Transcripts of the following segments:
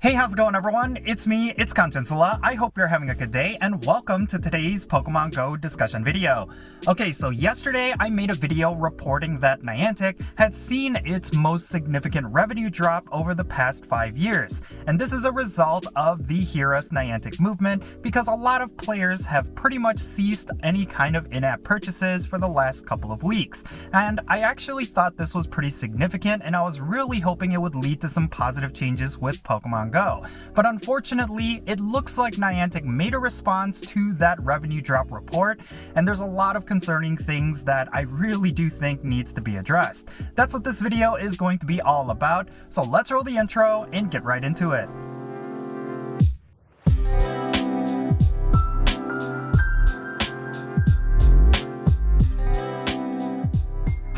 Hey, how's it going, everyone? It's me, it's Jinsula. I hope you're having a good day, and welcome to today's Pokemon Go discussion video. Okay, so yesterday I made a video reporting that Niantic had seen its most significant revenue drop over the past 5 years, and this is a result of the Hear Us Niantic movement because a lot of players have pretty much ceased any kind of in-app purchases for the last couple of weeks, and I actually thought this was pretty significant, and I was really hoping it would lead to some positive changes with Pokemon Go. But unfortunately, it looks like Niantic made a response to that revenue drop report, and there's a lot of concerning things that I really do think needs to be addressed. That's what this video is going to be all about, so let's roll the intro and get right into it.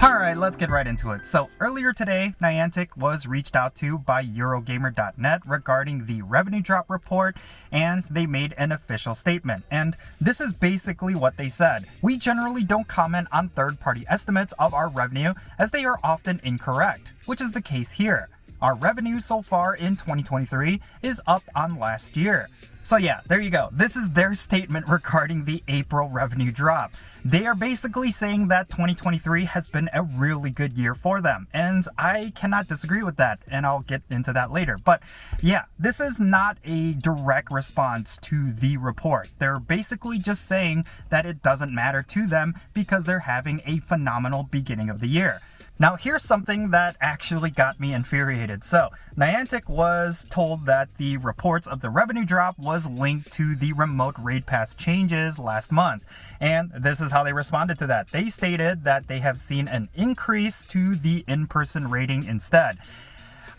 Alright, let's get right into it. So earlier today, Niantic was reached out to by Eurogamer.net regarding the revenue drop report, and they made an official statement. And this is basically what they said. We generally don't comment on third-party estimates of our revenue as they are often incorrect, which is the case here. Our revenue so far in 2023 is up on last year. So yeah, there you go. This is their statement regarding the April revenue drop. They are basically saying that 2023 has been a really good year for them, and I cannot disagree with that, and I'll get into that later. But yeah, this is not a direct response to the report. They're basically just saying that it doesn't matter to them because they're having a phenomenal beginning of the year. Now, here's something that actually got me infuriated. So, Niantic was told that the reports of the revenue drop was linked to the remote raid pass changes last month. And this is how they responded to that. They stated that they have seen an increase to the in-person raiding instead.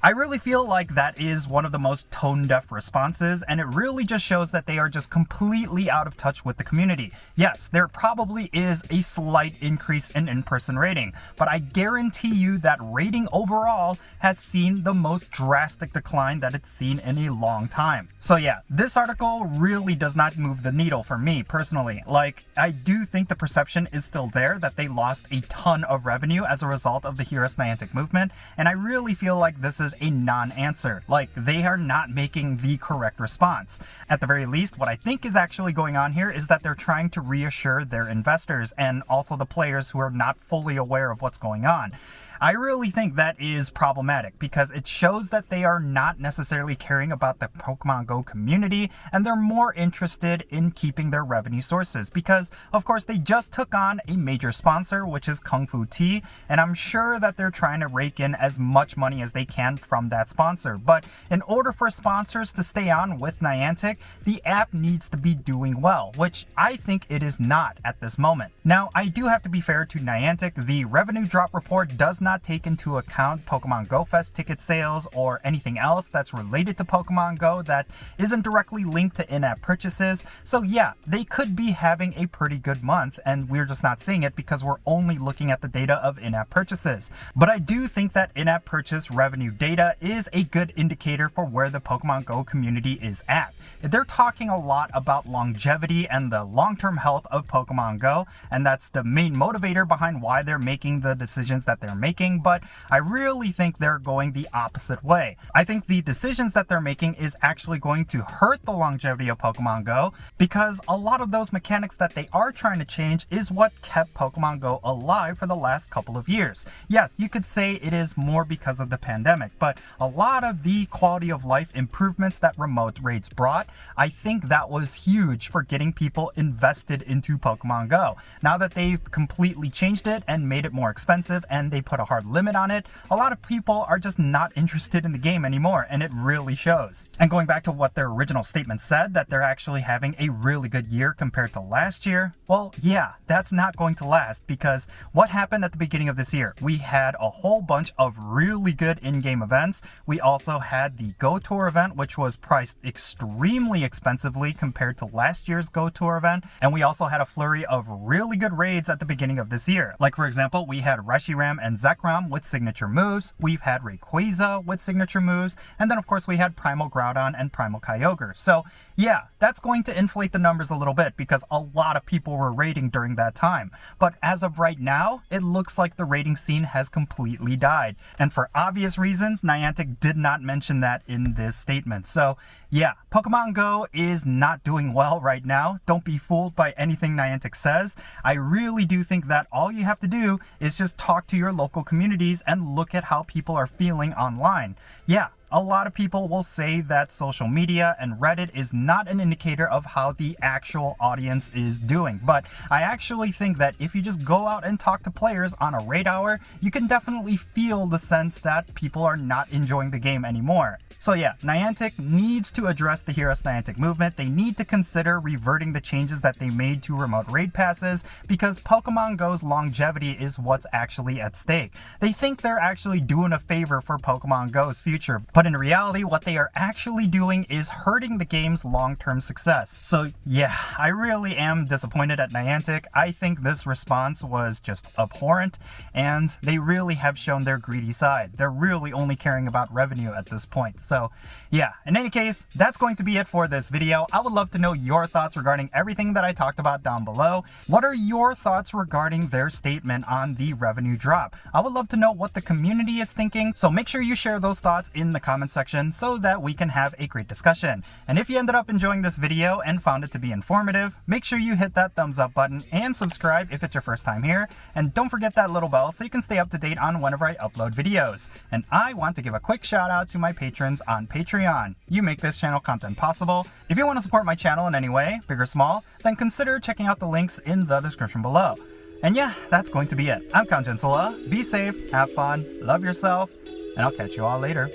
I really feel like that is one of the most tone-deaf responses, and it really just shows that they are just completely out of touch with the community. Yes, there probably is a slight increase in in-person rating, but I guarantee you that rating overall has seen the most drastic decline that it's seen in a long time. So yeah, this article really does not move the needle for me personally. Like, I do think the perception is still there that they lost a ton of revenue as a result of the Hear Us Niantic movement, and I really feel like this is a non-answer. Like, they are not making the correct response. At the very least, what I think is actually going on here is that they're trying to reassure their investors and also the players who are not fully aware of what's going on. I really think that is problematic because it shows that they are not necessarily caring about the Pokemon Go community, and they're more interested in keeping their revenue sources because, of course, they just took on a major sponsor, which is Kung Fu Tea, and I'm sure that they're trying to rake in as much money as they can from that sponsor. But in order for sponsors to stay on with Niantic, the app needs to be doing well, which I think it is not at this moment. Now, I do have to be fair to Niantic. The revenue drop report does not take into account Pokemon Go Fest ticket sales or anything else that's related to Pokemon Go that isn't directly linked to in-app purchases. So yeah, they could be having a pretty good month, and we're just not seeing it because we're only looking at the data of in-app purchases. But I do think that in-app purchase revenue data is a good indicator for where the Pokemon Go community is at. They're talking a lot about longevity and the long-term health of Pokemon Go, and that's the main motivator behind why they're making the decisions that they're making. But I really think they're going the opposite way. I think the decisions that they're making is actually going to hurt the longevity of Pokemon Go because a lot of those mechanics that they are trying to change is what kept Pokemon Go alive for the last couple of years. Yes, you could say it is more because of the pandemic, but a lot of the quality of life improvements that remote raids brought, I think that was huge for getting people invested into Pokemon Go. Now that they've completely changed it and made it more expensive and they put a hard limit on it, a lot of people are just not interested in the game anymore, and it really shows. And going back to what their original statement said, that they're actually having a really good year compared to last year, well, yeah, that's not going to last because what happened at the beginning of this year? We had a whole bunch of really good in-game events. We also had the Go Tour event, which was priced extremely expensively compared to last year's Go Tour event, and we also had a flurry of really good raids at the beginning of this year. Like, for example, we had Reshiram and Zekrom Zekrom with signature moves, we've had Rayquaza with signature moves, and then of course we had Primal Groudon and Primal Kyogre. So yeah, that's going to inflate the numbers a little bit because a lot of people were raiding during that time. But as of right now, it looks like the raiding scene has completely died. And for obvious reasons, Niantic did not mention that in this statement. So yeah, Pokemon Go is not doing well right now. Don't be fooled by anything Niantic says. I really do think that all you have to do is just talk to your local communities and look at how people are feeling online. Yeah, a lot of people will say that social media and Reddit is not an indicator of how the actual audience is doing. But I actually think that if you just go out and talk to players on a raid hour, you can definitely feel the sense that people are not enjoying the game anymore. So yeah, Niantic needs to address the Heroes Niantic movement. They need to consider reverting the changes that they made to remote raid passes because Pokemon Go's longevity is what's actually at stake. They think they're actually doing a favor for Pokemon Go's future, but in reality, what they are actually doing is hurting the game's long-term success. So yeah, I really am disappointed at Niantic. I think this response was just abhorrent, and they really have shown their greedy side. They're really only caring about revenue at this point. So yeah, in any case, that's going to be it for this video. I would love to know your thoughts regarding everything that I talked about down below. What are your thoughts regarding their statement on the revenue drop? I would love to know what the community is thinking, so make sure you share those thoughts in the comment section so that we can have a great discussion. And if you ended up enjoying this video and found it to be informative, make sure you hit that thumbs up button and subscribe if it's your first time here. And don't forget that little bell so you can stay up to date on whenever I upload videos. And I want to give a quick shout out to my patrons on Patreon. You make this channel content possible. If you want to support my channel in any way, big or small, then consider checking out the links in the description below. And yeah, that's going to be it. I'm Jinsula. Be safe, have fun, love yourself, and I'll catch you all later.